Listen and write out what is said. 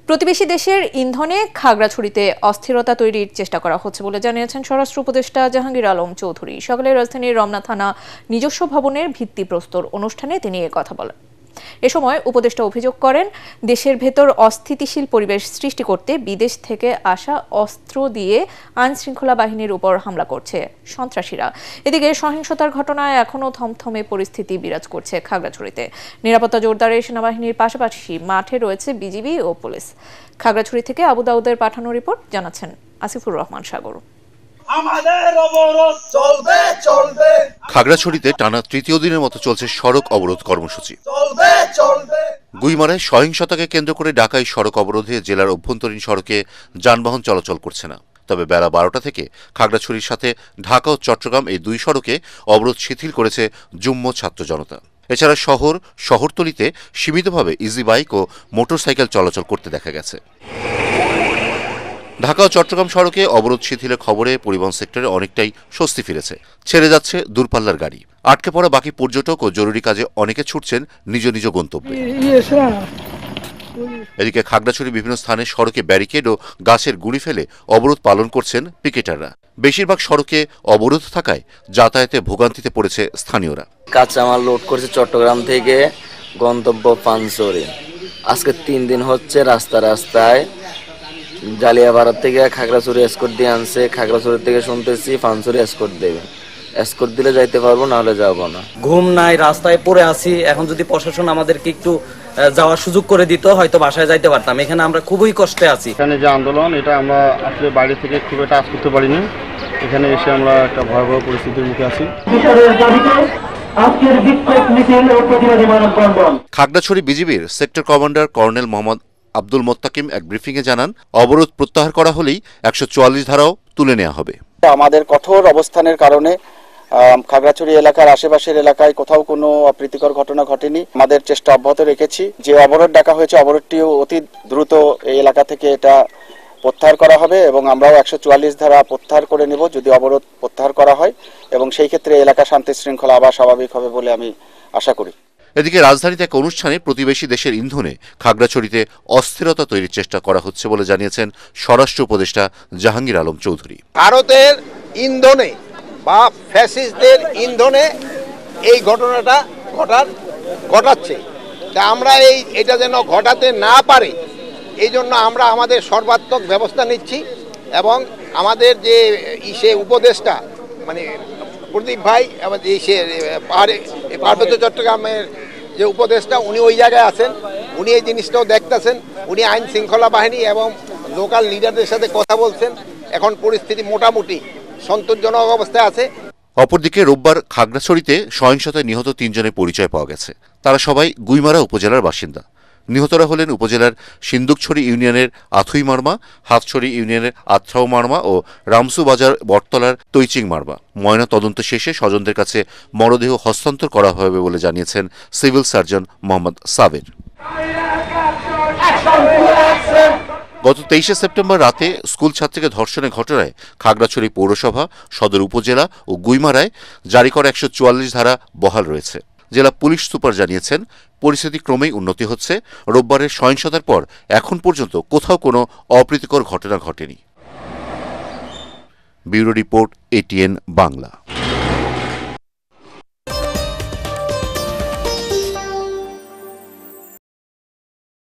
প্রতিবেশী দেশের ইন্ধনে খাগড়াছড়িতে অস্থিরতা তৈরির চেষ্টা করা হচ্ছে বলে জানিয়েছেন স্বরাষ্ট্র উপদেষ্টা জাহাঙ্গীর আলম চৌধুরী। সকালে রাজধানীর রমনা থানা নিজস্ব ভবনের ভিত্তিপ্রস্তর অনুষ্ঠানে তিনি কথা বলেন। এ সময় উপদেষ্টা অভিযোগ করেন, দেশের ভেতর অস্থিতিশীল পরিবেশ সৃষ্টি করতে বিদেশ থেকে আসা অস্ত্র দিয়ে আইন শৃঙ্খলা বাহিনীর উপর হামলা করছে সন্ত্রাসীরা। এদিকে সহিংসতার ঘটনায় এখনও থমথমে পরিস্থিতি বিরাজ করছে খাগড়াছড়িতে। নিরাপত্তা জোরদারে সেনাবাহিনীর পাশাপাশি মাঠে রয়েছে বিজিবি ও পুলিশ। খাগড়াছড়ি থেকে আবু দাউদের পাঠানো রিপোর্ট জানাচ্ছেন আসিফুর রহমান সাগর। খাগড়াছড়িতে টানা তৃতীয় দিনের মতো চলছে সড়ক অবরোধ কর্মসূচি। গুইমারায় সহিংসতাকে কেন্দ্র করে ঢাকায় সড়ক অবরোধে জেলার অভ্যন্তরীণ সড়কে যানবাহন চলাচল করছে না। তবে বেলা 12টা থেকে খাগড়াছড়ির সাথে ঢাকা ও চট্টগ্রাম এই দুই সড়কে অবরোধ শিথিল করেছে যুগ্ম ছাত্র জনতা। এছাড়া শহরতলিতে সীমিতভাবে ইজি বাইক ও মোটরসাইকেল চলাচল করতে দেখা গেছে। ঢাকা ও চট্টগ্রাম সড়কে অবরোধ শিথিলের খবরে পরিবহন সেক্টরে অনেকটাই স্বস্তি ফিরেছে। ছেড়ে যাচ্ছে দূরপাল্লার গাড়ি। আটকে পড়া বাকি পর্যটক ও জরুরি কাজে অনেকে ছুটছেন নিজ নিজ গন্তব্যে। এদিকে খাগড়াছড়ির বিভিন্ন স্থানে সড়কে ব্যারিকেড ও গাছের গুঁড়ি ফেলে অবরোধ পালন করছেন পিকেটাররা। বেশিরভাগ সড়কে অবরোধ থাকায় যাতায়াতে ভোগান্তিতে পড়েছে স্থানীয়রা। কাঁচামাল লোড করছে চট্টগ্রাম থেকে গন্তব্য পানছড়ি। আজকে 3 দিন হচ্ছে রাস্তায় জালিয়াবাড়ার থেকে খাগড়াছড়ি এসকোর্ট দিয়ে আনছে। খাগড়াছড়ি থেকে শুনতেছি পানছড়ি এসকোর্ট দেবে। এসকোর্ট দিলে যাইতে পারবো, নাহলে যাবো না। ঘুম নাই, রাস্তায় পড়ে আছি। এখন যদি প্রশাসন আমাদেরকে একটু যাওয়ার সুযোগ করে দিত, হয়তো বাসায় যাইতে পারতাম। এখানে আমরা খুবই কষ্টে আছি। এখানে যে আন্দোলন, এটা আমরা আসলে বাইরে থেকে খুব একটা আজ করতে পারিনি। এখানে এসে আমরা একটা ভয়াবহ পরিস্থিতির মুখে আছি। খাগড়াছড়ি বিজিবির sector commander colonel Mohammad Abdul Mottakim এক ব্রিফিংয়ে জানান, অবরোধ প্রত্যাহার করা হলেই 144 ধারাও তুলে নেওয়া হবে। আমাদের কঠোর অবস্থানের কারণে খাগড়াছড়ি এলাকার আশেপাশের এলাকায় কোথাও কোনো অপ্রীতিকর ঘটনা ঘটেনি। আমাদের চেষ্টা অব্যাহত রেখেছি। যে অবরোধ ডাকা হয়েছে, অবরোধটিও অতি দ্রুত এই এলাকা থেকে এটা প্রত্যাহার করা হবে এবং আমরাও 144 ধারা প্রত্যাহার করে নেব যদি অবরোধ প্রত্যাহার করা হয়, এবং সেই ক্ষেত্রে এলাকা শান্তি শৃঙ্খলা আবার স্বাভাবিক হবে বলে আমি আশা করি। এদিকে রাজধানীতে এক অনুষ্ঠানে প্রতিবেশী দেশের ইন্ধনে খাগড়াছড়িতে অস্থিরতা তৈরির চেষ্টা করা হচ্ছে বলে জানিয়েছেন স্বরাষ্ট্র উপদেষ্টা জাহাঙ্গীর আলম চৌধুরী। ভারতের ইন্ধনে বা ফ্যাসিস্টদের ইন্ধনে এই ঘটনাটা ঘটাচ্ছে। তা আমরা এটা যেন ঘটাতে না পারে, এই জন্য আমরা আমাদের সর্বাত্মক ব্যবস্থা নিচ্ছি। এবং আমাদের যে উপদেষ্টা মানে প্রদীপ ভাই, এবং পার্বত্য চট্টগ্রামের যে উপদেষ্টা, উনি ওই জায়গায় আছেন। উনি এই জিনিসটাও দেখতেছেন। উনি আইন শৃঙ্খলা বাহিনী এবং লোকাল লিডারদের সাথে কথা বলছেন। এখন পরিস্থিতি মোটামুটি সন্তোষজনক অবস্থায় আছে। অপরদিকে রোববার খাগড়াছড়িতে সহিংসতায় নিহত 3 জনের পরিচয় পাওয়া গেছে। তারা সবাই গুইমারা উপজেলার বাসিন্দা। নিহতরা হলেন উপজেলার সিন্দুকছড়ি ইউনিয়নের আথুই মারমা, হাতছড়ি ইউনিয়নের আত্রাও মারমা ও রামসু বাজার বটতলার তৈচিং মারমা। ময়না তদন্ত শেষে স্বজনদের কাছে মরদেহ হস্তান্তর করা হবে বলে জানিয়েছেন সিভিল সার্জন মোহাম্মদ সাবের। গত 23শে সেপ্টেম্বর রাতে স্কুল ছাত্রীকে ধর্ষণের ঘটনায় খাগড়াছড়ি পৌরসভা, সদর উপজেলা ও গুইমারায় জারি করা 144 ধারা বহাল রয়েছে। জেলা পুলিশ সুপার জানিয়েছেন, পরিস্থিতি ক্রমেই উন্নতি হচ্ছে। রোববারের সহিংসতার পর এখন পর্যন্ত কোথাও কোনো অপ্রীতিকর ঘটনা ঘটেনি। Bureau report, ATN Bangla.